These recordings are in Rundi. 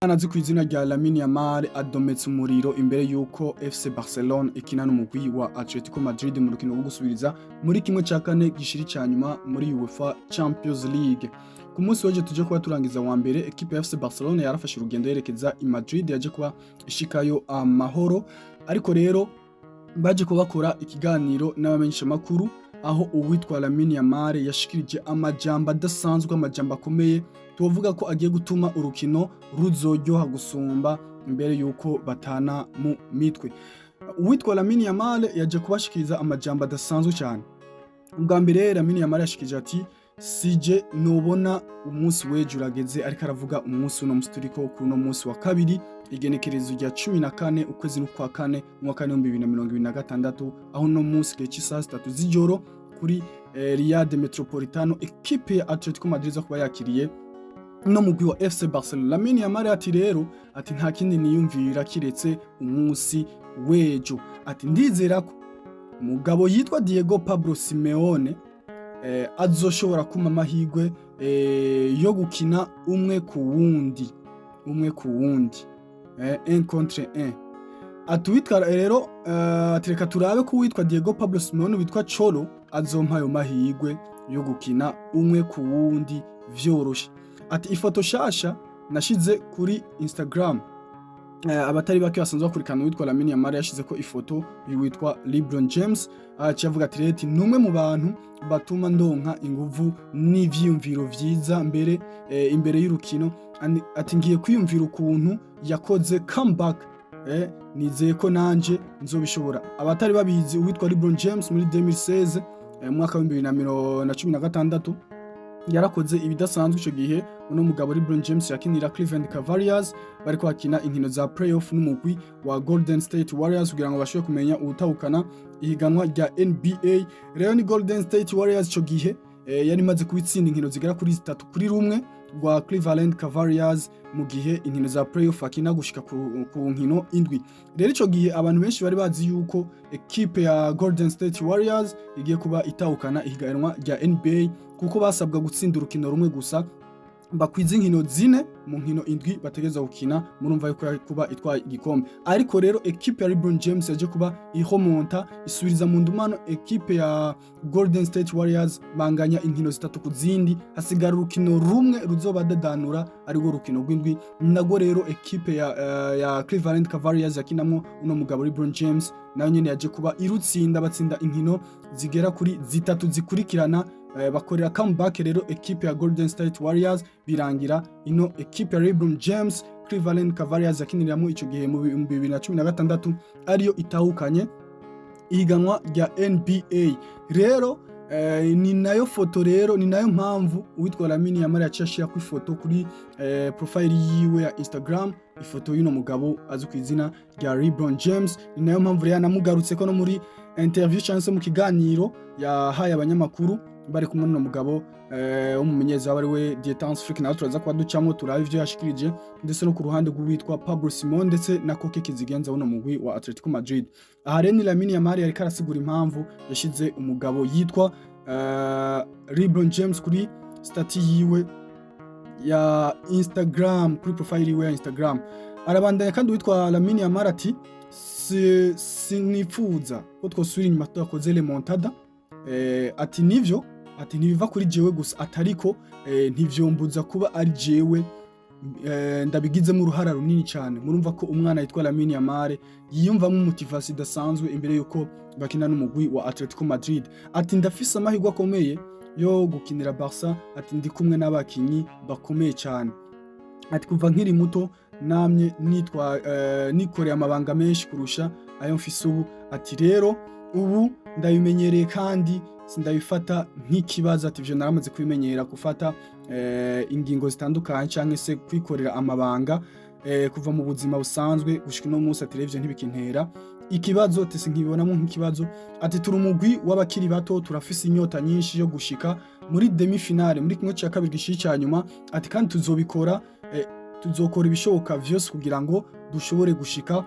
Azi kw'izina rya Lamine Yamal adometse umuriro imbere yuko FC Barcelona ikina n'umugwi wa Atletico Madrid mu rukino rwo gusubiriza muri kimwe ca kane gishiri ca nyuma muri UEFA Champions League. Ku munsi w'ejo tuje kuba turangiza wa mbere equipe ya FC Barcelona yarafashe urugendo yerekeza i Madrid yaje kuba ishikayo amahoro, ariko rero baje kubakora ikiganiro n'abamenyesha makuru aho uwitwa Lamine Yamal yashikirije amajambo adasanzwe, amajambo akomeye tuvuga ko agiye gutuma urukino ruzoryoha gusumba imbere yuko batana mu mitwe. Uwitwa Lamine Yamal yaje kubashikiriza amajambo adasanzwe cyane. Ubwa mbere Lamine Yamal yashikirije ati sije nobona umunsi w'ejo urageze, ariko aravuga umunsi uno musi turiko kuri uno munsi wa kabiri igenekerezo rya 14 ukwezi kwa kane mu mwaka wa 2026, aho no munsi gihe cy'isaha 3 z'ijoro kuri Riyad Metropolitano equipe ya Atletico Madrid zo kuba yakiriye no mugwi wa FC Barcelona. Lamine Yamal ati rero ati nta kindi niyumvira kiretse umunsi w'ejo, ati ndizera ko umugabo yitwa Diego Pablo Simeone azoshobora kuma amahirwe yo gukina umwe ku wundi un contre un. Atuwitwa rero atereka turabe ko witwa Diego Pablo Simeone witwa Cholo azompa ayo mahirwe yo gukina umwe ku wundi vyoroshe. Ati ifoto shasha nashize kuri Instagram, abatari bake basanzwe bakurikana witwa Lamine Yamal yashize ko ifoto y'uwitwa LeBron James, aciyavuga ati reti numwe mu bantu batuma ndonka inguvu n'ivyiyumviro vyiza mbere imbere y'urukino. Ati ngiye kwiyumvira ukuntu yakoze comeback, nizeye ko nanje nzobishobora. Abatari babizi uwitwa LeBron James muri 2016 mwaka wa 2016 yarakoze ibidasanzwe ico gihe. Uno mugabo LeBron James yakinira Cleveland Cavaliers bariko bakina inkino za playoff n'umugwi wa Golden State Warriors kugira ngo bashobore kumenya ubutahukana ihiganwa rya NBA. Rero ni Golden State Warriors ico gihe yari maze kubitsinda inkino zigera kuri 3-1 rwa Cleveland Cavaliers mu gihe inkino za playoff akina gushika ku nkino indwi. Rero ico gihe abantu benshi bari bazi yuko equipe ya Golden State Warriors igiye kuba itahukana ihiganwa rya NBA kuko basabwa gutsinda urukino rumwe gusa bakwiza inkino zine mu nkino indwi bategeza gukina, murumva yuko kuba itwaye igikombe. Ariko rero equipe ya LeBron James yaje kuba ihomonta isubiriza mu ndumano equipe ya Golden State Warriors banganya inkino zitatu ku zindi, hasigara urukino rumwe ruzobadadanura ari rwo rukino rw'indwi. Nago rero equipe ya Cleveland Cavaliers yakinamwo uno mugabo LeBron James nayo nyene yaje kuba irutsinda, batsinda inkino zigera kuri zitatu zikurikirana. Bakorera comeback rero equipe ya Golden State Warriors birangira ino equipe ya LeBron James Cleveland Cavaliers yakiniramo ico gihe mu 2016 ariyo itahukanye ihiganwa rya NBA. Rero ni nayo foto rero, ni nayo mpamvu uwitwa Lamine Yamal yacashira ku ifoto kuri profile yiwe ya Instagram, ifoto y'uno mugabo azwi kw'izina rya LeBron James. Ni nayo mpamvu rero namugarutse ko no muri interview chance mu kiganiro yahaye abanyamakuru bari kumwe n'uno mugabo w'umumenyereza wari we Dietance Flick, nawe turaza kuba ducamo turaba ivyo yashikirije ndetse no ku ruhande rw'uwitwa Pablo Simon ndetse na Koke Kizigenza w'uno mugwi wa Atletico Madrid. Aha rero ni Lamine Yamal yariko arasigura impamvu yashize umugabo yitwa LeBron James kuri stati yiwe ya Instagram, kuri profile yiwe ya Instagram. Arabandanya kandi witwa Lamine Yamal ati sinifuza ko twosubira inyuma twakoze remontada. Ati nivyo, ati ntibiva kuri jewe gusa, atariko ntivyombuza kuba ari jewe ndabigizemo uruhara runini cyane. Murumva ko umwana yitwa Lamine Yamal yiyumvamo motivation idasanzwe imbere yuko bakina n'umugwi wa Atletico Madrid. Ati ndafise amahirwe akomeye yo gukinira Barca, ati ndi kumwe n'abakinyi bakomeye cyane. Ati kuva nkiri muto namye nikoreye amabanga menshi kurusha ayo mfise ubu. Ati rero ubu ndabimenyereye kandi sindabifata nk'ikibazo. Ati ivyo naramaze kubimenyera gufata ingingo zitandukanye canke se kwikorera amabanga kuva mu buzima busanzwe gushika no munsi. Ati ivyo ntibikintera ikibazo, ati sinkibonamo nk'ikibazo. Ati turi umugwi w'abakiri bato, turafise inyota nyinshi yo gushika muri demi finale, muri kimwe cya kabiri gishiri ca nyuma. Ati kandi tuzokora ibishoboka vyose kugira ngo dushobore gushika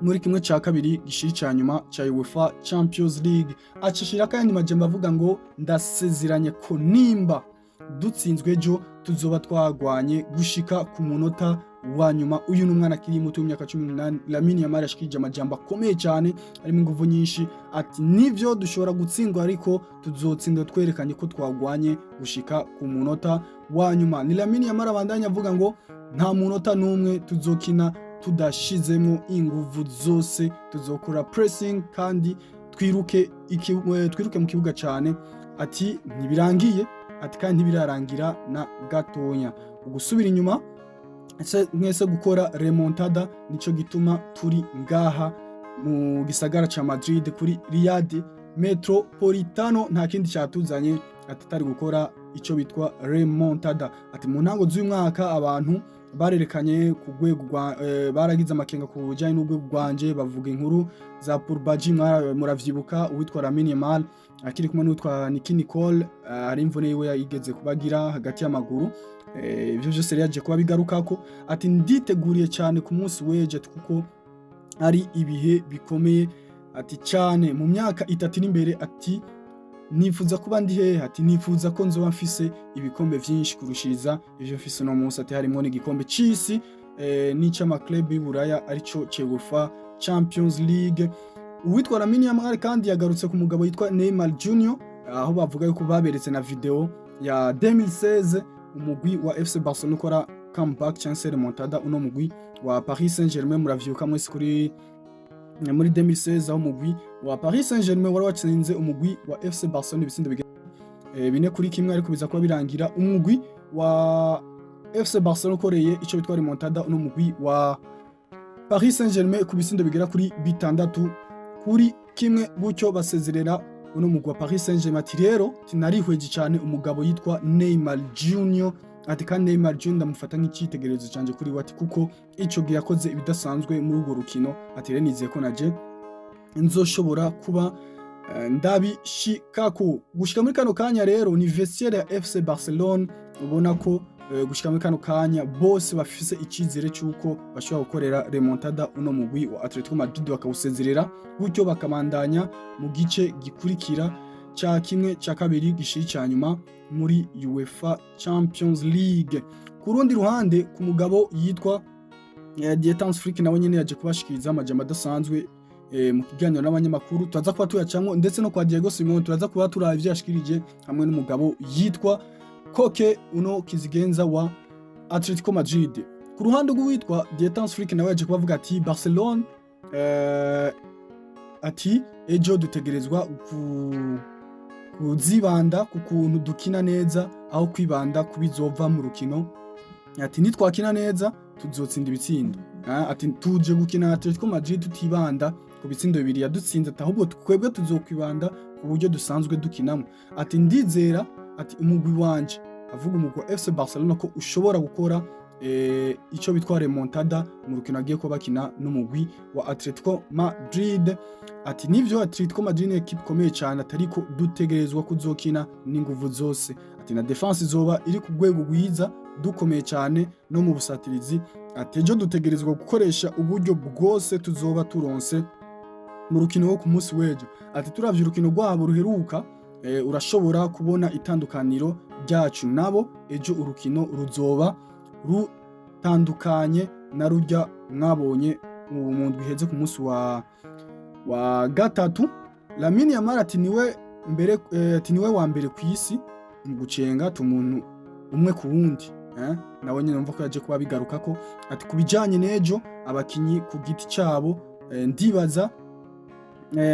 muri kimwe cya kabiri gishiri ca nyuma ca UEFA Champions League. Acishira kandi majemba avuga ngo ndasezeranye ko nimba dutsinzwe ejo tuzoba twagwanye gushika ku munota wa nyuma. Uyu n'umwana akiri muto w'imyaka 18 Lamine Yamal ashikije amajambo akomeye cyane arimo inguvu nyinshi ati nivyo dushobora gutsindwa ariko tuzotsinda twerekanye ko twagwanye gushika ku munota wa nyuma. Ni Lamine Yamal abandanya avuga ngo nta munota n'umwe tuzokina tudashizemo inguvu zose, tuzokora pressing kandi twiruke mu kibuga cyane. Ati ntibirangiye, ati kandi ntibirarangira na gatonya, ugusubira inyuma mwese gukora remontada, nico gituma turi ngaha mu gisagara ca Madrid kuri Riyadh Metropolitano, nta kindi cyatuzanye atari gukora ico bitwa remontada. Ati mu ntango z'uyu mwaka abantu barerekanye ku rwego baragize amakenga ku bujyanye n'urwego rwanje, bavuga inkuru za Purbaji muravyibuka, uwitwa Lamine Yamal akiri kumwe n'uwitwa Nicky Nicole ari imvune yiwe yigeze kubagira hagati y'amaguru. Ibyo byose yaje kuba bigarukako. Ati nditeguriye cyane ku munsi w'ejo kuko ari ibihe bikomeye ati cyane mu myaka 3 iri imbere. Ati nifuza kuba ndi hehe, ati nifuza ko nzoba mfise ibikombe vyinshi kurushiriza ivyo mfise no munsi. Ati harimo n'igikombe c'isi n'icama club y'Iburaya arico UEFA Champions League. Uwitwa Lamine Yamal kandi yagarutse ku mugabo yitwa Neymar Junior, aho bavuga yuko baberetse na video ya 2016 umugwi wa FC Barcelona ukora comeback chance remontada. Uno mugwi wa Paris Saint-Germain muravyuka mwese kuri muri 2016 aho umugwi wa Paris Saint-Germain wari watsinze umugwi wa FC Barcelona ibitsindo bine kuri kimwe, ariko biza kuba birangira umugwi wa FC Barcelona ukoreye ico bitwa remontada uno mugwi wa Paris Saint-Germain ku bitsindo bigera kuri 6 kuri kimwe, gutyo basezerera uno mugwi wa Paris Saint-Germain. Ati rero tinarihweje cyane umugabo yitwa Neymar Junior. Ati kandi Neymar Junior ndamufata nk'icitegererezo cyanje kuri wati kuko ico gihe yakoze ibidasanzwe muri urwo rukino. Ati rero nizeye ko naje nzoshobora kuba ndabishikako. Gushika muri kano kanya rero ni vestiaire ya FC Barcelona ubona ko gushika muri kano kanya bose bafise icizere cyuko bashobora gukorera remontada uno mugwi wa Atletico Madrid bakawusezerera, gutyo bakamandanya mu gice gikurikira ca kimwe ca kabiri gishiri ca nyuma muri UEFA Champions League. Ku rundi ruhande ku mugabo yitwa Dieter Flick nawe nyene yaje kubashikiriza amajambo adasanzwe mu kiganiro n'abanyamakuru. Turaza kuba tuyacamwo ndetse no kwa Diego Simeone turaza kuba turavye yashikirije hamwe n'umugabo yitwa Koke uno kizigenza wa Atletico Madrid. Ku ruhande rw'uwitwa Dieter Flick nawe yaje kubavuga ati Barcelona ati ejo dutegerezwa kuzibanda ku kuntu dukina neza aho kwibanda kubizova mu rukino. Ati nitwakina neza tuzotsinda ibitsindo. Ati tuje gukina Atletico Madrid tutibanda ku bitsindo bibiri yadutsinze, ahubwo twebwe tuzokwibanda ku buryo dusanzwe dukinamo. Ati ndizera ati umugwi wanje, avuga umugwi wa FC Barcelona ko ushobora gukora ico bitwa remontada mu rukino agiye ko bakina n'umugwi wa Atletico Madrid. Ati nivyo Atletico Madrid ni equipe ikomeye cyane, atariko dutegerezwa kuzokina n'inguvu zose. Ati na defense izoba iri ku rwego rwiza dukomeye cyane no mu busatirizi. Ati ejo dutegerezwa gukoresha uburyo bwose tuzoba turonse mu rukino wo ku munsi w'ejo. Ati turavye urukino rwabo ruheruka urashobora kubona itandukaniro ryacu nabo. Ejo urukino ruzoba rutandukanye na rujya mwabonye mu ndwi heze ku munsi wa gatatu. Lamine Yamal ati niwe wa mbere ku isi mu gucenga umuntu umwe ku wundi. Nawe nyine numva ko yaje kuba bigarukako. Ati kubijanye n'ejo abakinyi ku giti cyabo ndibaza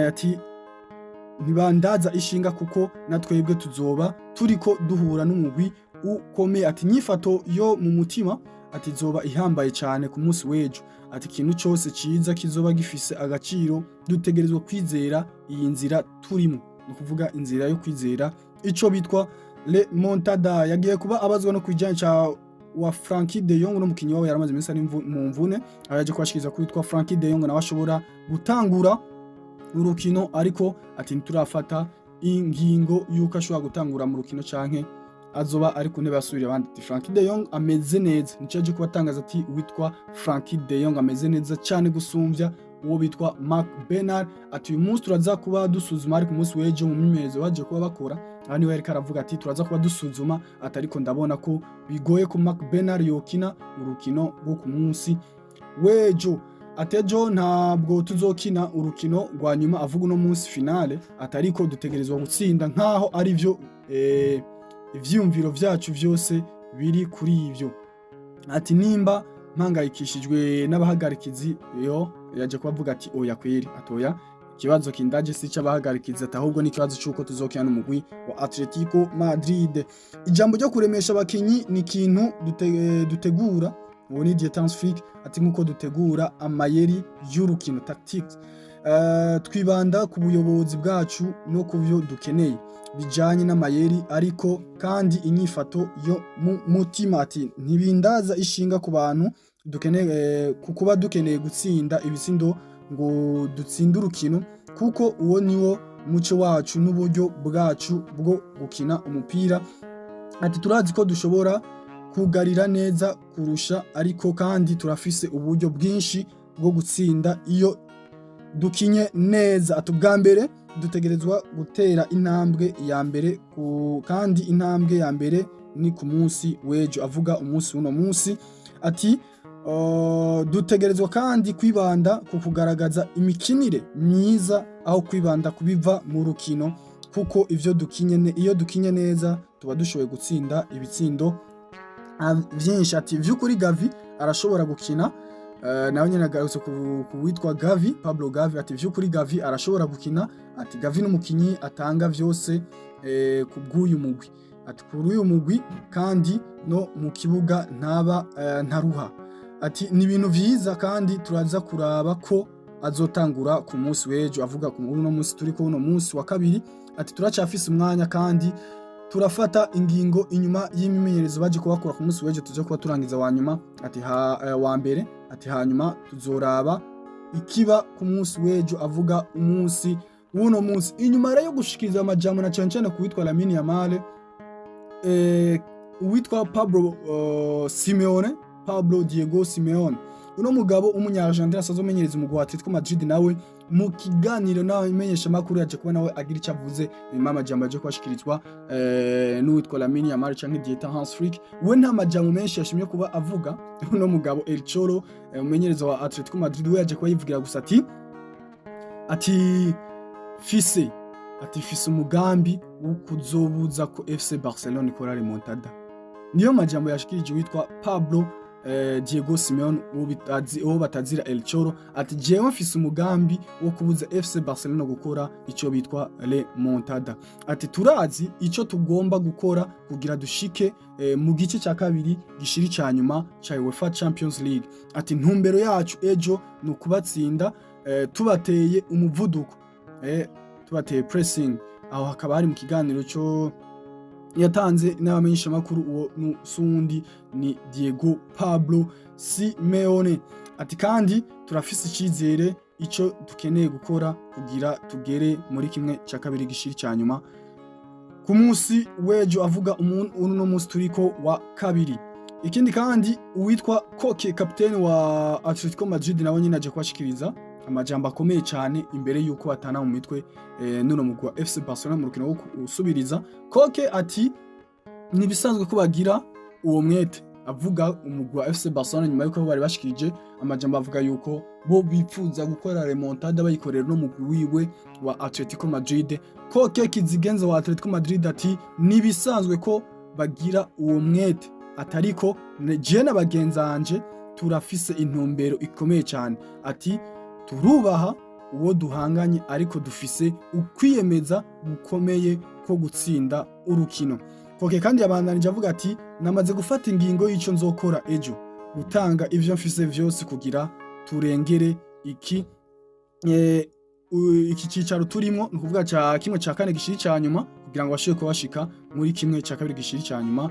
ati ntibandaza ishinga kuko natwebwe tuzoba turiko duhura n'umugwi ukomeye. Ati nyifato yo mu mutima ati zoba ihambaye cyane ku munsi w'ejo. Ati ikintu cyose ciza kizoba gifise agaciro, dutegerezwa kwizera iyi nzira turimo, no kuvuga inzira yo kwizera ico bitwa remontada. Yagiye kuba abazwa no kwijanye cha wa Frankie de Jong no mukinyi wawe yaramaze iminsi ari mu mvune, araje kwashikiriza ko yitwa Frankie de Jong nawe ashobora gutangura urukino, ariko ati nturafata ingingo yuko ashobora gutangura mu rukino canke azoba ari ku ntebe asubira abandi. Ati Frankie de Jong ameze neza, nico yaje kubatangaza ati witwa Frankie de Jong ameze neza cyane gusumvya uwo bitwa Marc Bernard. Ati uyu munsi turaza kuba dusuzuma ari ku munsi w'ejo mu myimenyerezo baje kuba bakora. aha niwe yariko aravuga ati turaza kuba dusuzuma atariko ndabona ko bigoye ko McBernard yokina urukino rwo ku munsi w'ejo. Atejo ntabwo tuzokina urukino rwa nyuma avuga uno munsi finale atariko dutegerezwa gutsinda nkaho ari byo ivyumviro vyacu vyose biri kuri ivyo. Ati nimba mpangayikishijwe n'abahagarikizi yo yaje kubavuga ati oya kweri atoya ikibazo kindaje si c'abahagarikizi atahubwo n'ikibazo c'uko tuzokina n'umugwi wa Atletico Madrid. Ijambo ryo kuremesha abakinyi ni ikintu dutegura ubu ni Dietance Flick ati nkuko dutegura amayeri y'urukino tactics twibanda ku buyobozi bwacu no ku byo dukeneye bijanye n'amayeri ariko kandi inyifato yo mutima ati ntibindaza ishinga ku bantu dukeneye kuba dukeneye gutsinda ibitsindo ngo dutsinde urukino kuko uwo niwo muco wacu n'uburyo bwacu bwo gukina umupira. Ati turazi ko dushobora kugarira neza kurusha ariko kandi turafise uburyo bwinshi bwo gutsinda iyo dukinye neza. Ati ubwa mbere dutegerezwa gutera intambwe ya mbere kandi intambwe ya mbere ni ku munsi w'ejo avuga umunsi uno munsi. Ati dutegerezwa kandi kwibanda ku kugaragaza imikinire myiza aho kwibanda kubiva mu rukino kuko ivyo iyo dukinye neza tuba dushoboye gutsinda ibitsindo vyinshi. Ati vy'ukuri Gavi arashobora gukina nawe nyene agarutse ku witwa Gavi Pablo Gavi. Ati vy'ukuri Gavi arashobora gukina. Ati Gavi n'umukinyi atanga vyose ku bw'uyu mugwi. Ati kuri uyu mugwi kandi no mu kibuga ntaba ntaruha. Ati ni ibintu vyiza kandi turaza kuraba ko azotangura ku munsi w'ejo avuga ku uno munsi turiko uno munsi wa kabiri. Ati turacafise umwanya kandi turafata ingingo inyuma y'imimenyerezo baje kubakora ku munsi w'ejo tuje kuba turangiza wa nyuma. Ati wa mbere ati hanyuma tuzoraba ikiba ku munsi w'ejo avuga umunsi uno munsi. Inyuma rero gushikiriza amajambo na cyane kuwitwa Lamine Yamal uwitwa Pablo Diego Simeone uno mugabo umunya-Argentine asazomenyereza umugwi wa Atletico Madrid nawe mu kiganiro nawe imenyesha makuru yaje kuba nawe agira icyo avuze nyuma amajambo yaje kwashikirizwa n'uwitwa Lamine Yamal canke Dietance Flick. We nta majambo menshi yashimye kuba avuga uno mugabo El Cholo umumenyereza wa Atletico Madrid we yaje kuba yivugira gusa ati fise umugambi wo kuzobuza ko FC Barcelona ikora remontada. Niyo majambo yashikirije witwa Pablo Diego Simeone uwo batazira El Cholo. Ati jewe mfise umugambi wo kubuza FC Barcelona gukora ico bitwa remontada. Ati turazi ico tugomba gukora kugira dushike mu gice cya kabiri gishiri cyanyuma cha UEFA Champions League. Ati ntumbero yacu ejo no kubatsinda tubateye umuvuduko tubateye pressing. Aho hakaba hari mu kiganiro cyo yatanze n'abamenyesha makuru uwo nusundi ni Diego Pablo Simeone. Ati kandi turafise icizere ico dukeneye gukora kugira tugere muri kimwe cya kabiri gishiri cyanyuma ku munsi w'ejo avuga uno munsi turiko wa kabiri. Ikindi kandi uwitwa Koke kapiteni wa Atletico Madrid nawe nyine aje kwashikiriza amajambo akomeye cyane imbere yuko atana mu mitwe nuno mugwa FC Barcelona mu rukino wo usubiriza. Koke ati nibisanzwe ko bagira uwo mwete avuga umugwa FC Barcelona nyuma yuko bari bashikije amajambo avuga yuko bo bipfuza gukora remontada bayikorera no mugwi wiwe wa Atletico Madrid. Koke kizigenza wa Atletico Madrid ati nibisanzwe ko bagira uwo mwete atariko je n'abagenzanje turafise intumbero ikomeye cyane. Ati turubaha uwo duhanganye ariko dufise ukwiyemeza gukomeye ko gutsinda urukino. Koke kandi yabandanije avuga ati namaze gufata ingingo y'ico nzokora ejo gutanga ivyo mfise vyose kugira turengere iki cicaro turimo ni kuvuga ca kimwe ca kane gishiri cyanyuma kugira ngo bashike kubashika muri kimwe ca kabiri gishiri cyanyuma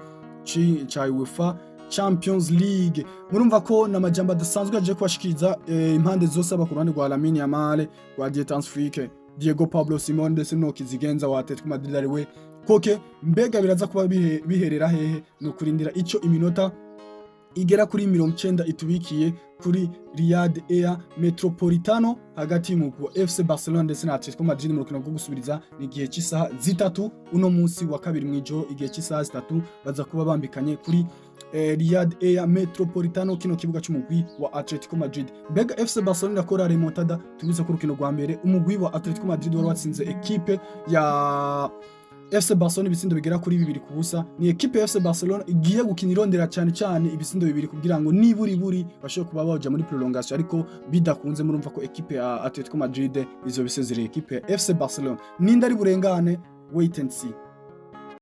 ca UEFA Champions League. Murumva ko n'amajambo adasanzwe aje kwashikiriza impande zose aba ku ruhande rwa Lamine Yamal, rwa Dietance Flick, Diego Pablo Simeone ndetse no kizigenza wa Atletico Madrid ariwe Koke. Mbega biraza kuba biherera hehe no kurindira ico iminota igera kuri 90 itubikiye kuri Riyad Air Metropolitano hagati y'umugwi wa FC Barcelona ndetse na Atletico Madrid mu rukino rwo gusubiriza ni igihe cy'isaha zitatu uno munsi wa kabiri mwijoro igihe cy'isaha zitatu baza kuba bambikanye kuri Riyad Air Metropolitano kino kibuga cy'umugwi wa Atletico Madrid. Bega FC Barcelona akora remontada tubize ku rukino rwa mbere umugwi wa Atletico Madrid wari watsinze equipe ya FC Barcelona ibitsindo bigera kuri 2-0. Ni equipe ya FC Barcelona igiye gukina irondera cyane ibitsindo 2 kugira ngo niburi bashobore kuba baje muri prolongation, ariko bidakunze murumva ko equipe ya Atletico Madrid izo bisezereye equipe ya FC Barcelona. Ninda ari burengane, wait and see.